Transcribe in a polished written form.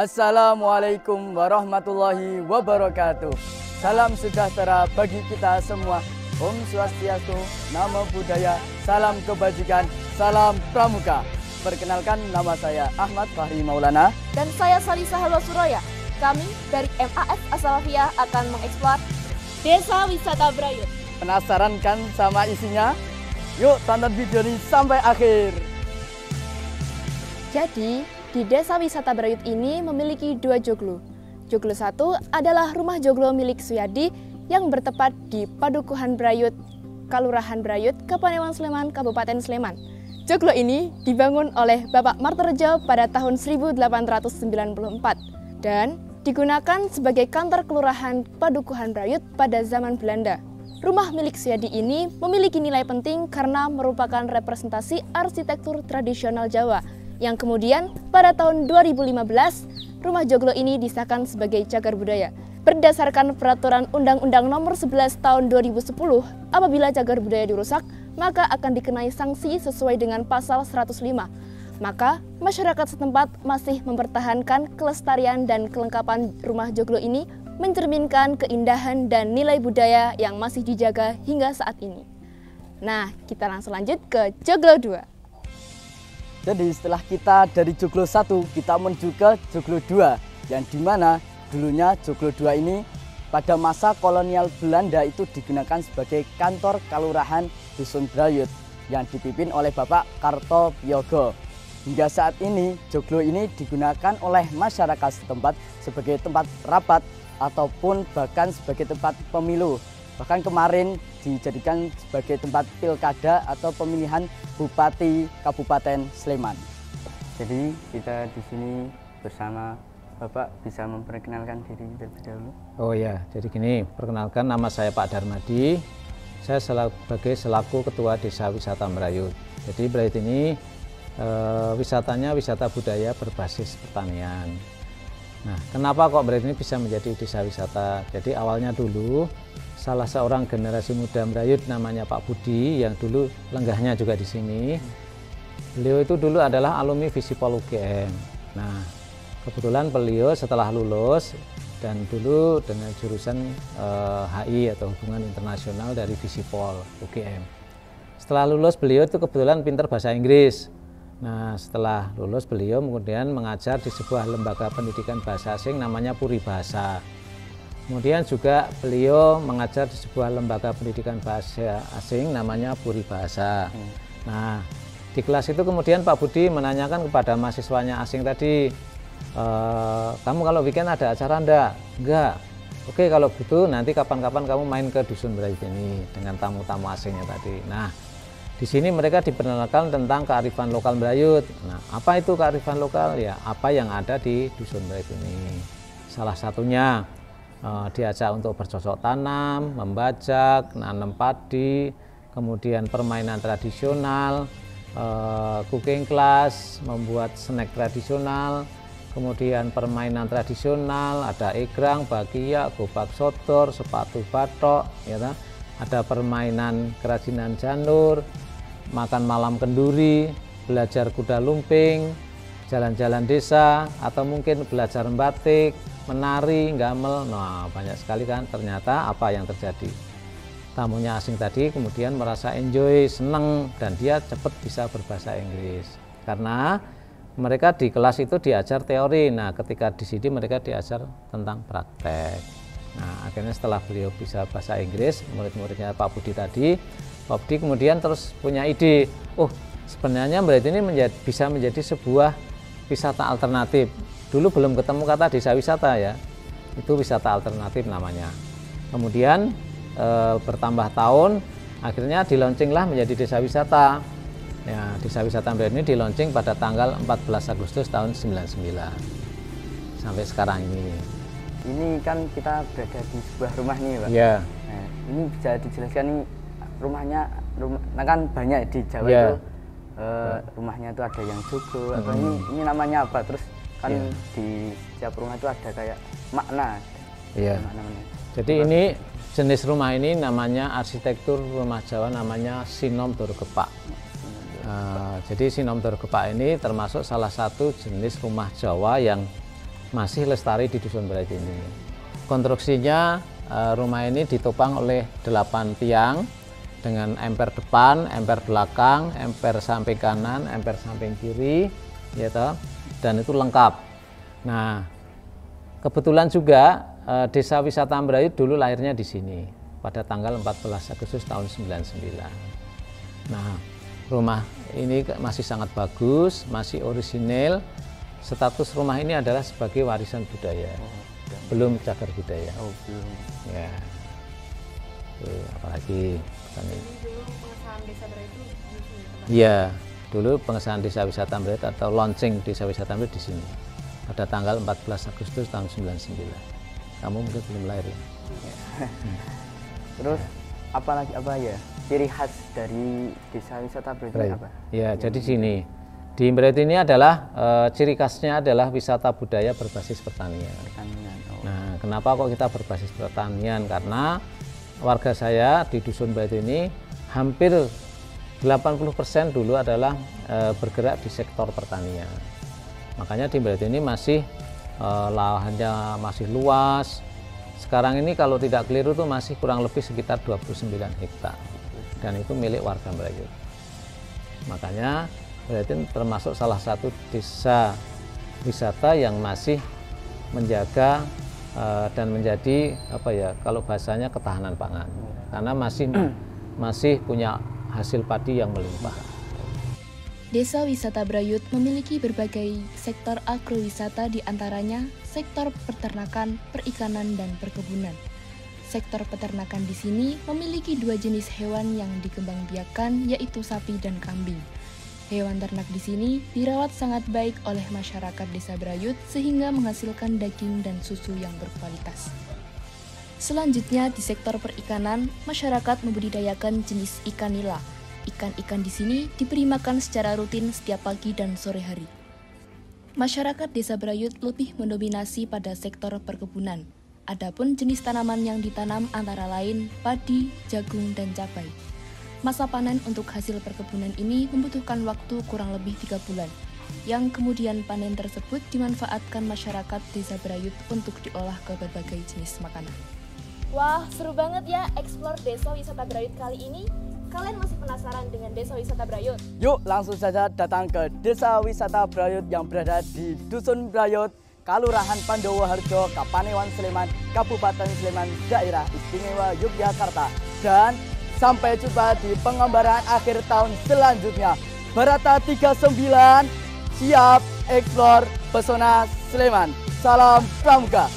Assalamualaikum warahmatullahi wabarakatuh. Salam sejahtera bagi kita semua. Om Swastiastu, Namo Buddhaya, salam kebajikan, salam pramuka. Perkenalkan, nama saya Ahmad Fahri Maulana. Dan saya Salisa Halwa Suraya. Kami dari MAS As-Salafiyah akan mengeksplor Desa Wisata Brayut. Penasaran kan sama isinya? Yuk tonton video ini sampai akhir. Jadi, di Desa Wisata Brayut ini memiliki 2 joglo. Joglo 1 adalah rumah joglo milik Suyadi yang bertepat di Padukuhan Brayut, Kalurahan Brayut, Kapanewon Sleman, Kabupaten Sleman. Joglo ini dibangun oleh Bapak Martorejo pada tahun 1894 dan digunakan sebagai kantor kelurahan Padukuhan Brayut pada zaman Belanda. Rumah milik Suyadi ini memiliki nilai penting karena merupakan representasi arsitektur tradisional Jawa, yang kemudian pada tahun 2015, rumah joglo ini disahkan sebagai cagar budaya. Berdasarkan peraturan Undang-Undang Nomor 11 Tahun 2010, apabila cagar budaya dirusak, maka akan dikenai sanksi sesuai dengan pasal 105. Maka, masyarakat setempat masih mempertahankan kelestarian dan kelengkapan rumah joglo ini, mencerminkan keindahan dan nilai budaya yang masih dijaga hingga saat ini. Nah, kita langsung lanjut ke joglo 2. Jadi setelah kita dari joglo 1, kita menuju ke joglo 2, yang dimana dulunya joglo 2 ini pada masa kolonial Belanda itu digunakan sebagai kantor Kalurahan Dusun Brayut yang dipimpin oleh Bapak Kartobiyogo. Hingga saat ini joglo ini digunakan oleh masyarakat setempat sebagai tempat rapat ataupun bahkan sebagai tempat pemilu. Bahkan kemarin dijadikan sebagai tempat pilkada atau pemilihan Bupati Kabupaten Sleman. Jadi kita di sini bersama Bapak, bisa memperkenalkan diri terlebih dahulu. Oh ya, jadi gini, perkenalkan, nama saya Pak Darmadi. Saya sebagai selaku Ketua Desa Wisata Brayut. Jadi Brayut ini wisatanya wisata budaya berbasis pertanian. Nah, kenapa kok Brayut ini bisa menjadi desa wisata? Jadi awalnya dulu salah seorang generasi muda Brayut namanya Pak Budi yang dulu lenggahnya juga di sini. Beliau itu dulu adalah alumni Visipol UGM. Nah, kebetulan beliau setelah lulus dan dulu dengan jurusan HI atau Hubungan Internasional dari Visipol UGM. Setelah lulus beliau itu kebetulan pintar bahasa Inggris. Nah, setelah lulus beliau kemudian mengajar di sebuah lembaga pendidikan bahasa asing namanya Puri Bahasa. Kemudian juga beliau mengajar di sebuah lembaga pendidikan bahasa asing namanya Puri Bahasa. Nah, di kelas itu kemudian Pak Budi menanyakan kepada mahasiswanya asing tadi, kamu kalau weekend ada acara enggak? Enggak. Oke, kalau gitu nanti kapan-kapan kamu main ke Dusun Brayut ini dengan tamu-tamu asingnya tadi. Nah, di sini mereka diperkenalkan tentang kearifan lokal Brayut. Nah, apa itu kearifan lokal? Ya, apa yang ada di Dusun Brayut ini. Salah satunya diajak untuk bercocok tanam, membajak, nanam padi, kemudian permainan tradisional, cooking class, membuat snack tradisional, kemudian permainan tradisional, ada egrang, bakia, gobak sodor, sepatu batok, ya, ada permainan kerajinan janur, makan malam kenduri, belajar kuda lumping, jalan-jalan desa, atau mungkin belajar batik, menari, gamel. Nah, banyak sekali kan ternyata apa yang terjadi. Tamunya asing tadi kemudian merasa enjoy, seneng, dan dia cepat bisa berbahasa Inggris. Karena mereka di kelas itu diajar teori, nah ketika di sini mereka diajar tentang praktek. Nah, akhirnya setelah beliau bisa bahasa Inggris, murid-muridnya Pak Budi tadi, Pak Budi kemudian terus punya ide, oh sebenarnya berarti ini bisa menjadi sebuah wisata alternatif. Dulu belum ketemu kata desa wisata ya, itu wisata alternatif namanya. Kemudian bertambah tahun, akhirnya dilaunchinglah menjadi desa wisata. Ya, desa wisata Brayut ini dilaunching pada tanggal 14 Agustus tahun 99 sampai sekarang ini. Ini kan kita berada di sebuah rumah nih, Pak. Ya. Nah, ini bisa dijelaskan nih rumahnya, nah kan banyak di Jawa Ya. itu rumahnya itu ada yang joglo atau ini namanya apa? Terus kan di setiap rumah itu ada kayak makna. Iya. Jadi ini jenis rumah ini namanya arsitektur rumah Jawa namanya Sinom Dorgepak. Jadi Sinom Dorgepak ini termasuk salah satu jenis rumah Jawa yang masih lestari di Dusun Brayut ini. Konstruksinya rumah ini ditopang oleh 8 tiang dengan emper depan, emper belakang, emper samping kanan, emper samping kiri, ya toh, dan itu lengkap. Nah, kebetulan juga Desa Wisata Brayut dulu lahirnya di sini pada tanggal 14 Agustus tahun 99. Nah, rumah ini masih sangat bagus, masih orisinil. Status rumah ini adalah sebagai warisan budaya, belum cagar budaya. Oh, belum. Ya. Apalagi ini. Dulu pengesahan Desa Brayut itu di sini. Iya, dulu pengesahan Desa Wisata Brayut atau launching Desa Wisata Brayut di sini pada tanggal 14 Agustus tahun 99. Kamu mungkin belum lahir ya. Terus apa ya ciri khas dari Desa Wisata Brayut ini apa? Ya, jadi sini di Brayut ini adalah ciri khasnya adalah wisata budaya berbasis pertanian. Oh. Nah, kenapa kok kita berbasis pertanian? Karena warga saya di Dusun Brayut ini hampir 80% dulu adalah bergerak di sektor pertanian. Makanya di Brayut ini masih lahannya masih luas. Sekarang ini kalau tidak keliru tuh masih kurang lebih sekitar 29 hektar dan itu milik warga Brayut. Makanya Brayut ini termasuk salah satu desa wisata yang masih menjaga dan menjadi apa ya, kalau bahasanya ketahanan pangan, karena masih punya hasil padi yang melimpah. Desa Wisata Brayut memiliki berbagai sektor agrowisata, diantaranya sektor peternakan, perikanan, dan perkebunan. Sektor peternakan di sini memiliki 2 jenis hewan yang dikembangbiakan, yaitu sapi dan kambing. Hewan ternak di sini dirawat sangat baik oleh masyarakat Desa Brayut sehingga menghasilkan daging dan susu yang berkualitas. Selanjutnya di sektor perikanan, masyarakat membudidayakan jenis ikan nila. Ikan-ikan di sini diberi makan secara rutin setiap pagi dan sore hari. Masyarakat Desa Brayut lebih mendominasi pada sektor perkebunan. Adapun jenis tanaman yang ditanam antara lain padi, jagung, dan cabai. Masa panen untuk hasil perkebunan ini membutuhkan waktu kurang lebih 3 bulan, yang kemudian panen tersebut dimanfaatkan masyarakat Desa Brayut untuk diolah ke berbagai jenis makanan. Wah, seru banget ya eksplor Desa Wisata Brayut kali ini. Kalian masih penasaran dengan Desa Wisata Brayut? Yuk langsung saja datang ke Desa Wisata Brayut yang berada di Dusun Brayut, Kalurahan Pandowoharjo, Kapanewon Sleman, Kabupaten Sleman, Daerah Istimewa Yogyakarta. Dan sampai jumpa di pengembaraan akhir tahun selanjutnya. Barata 39 siap eksplor pesona Sleman. Salam Pramuka.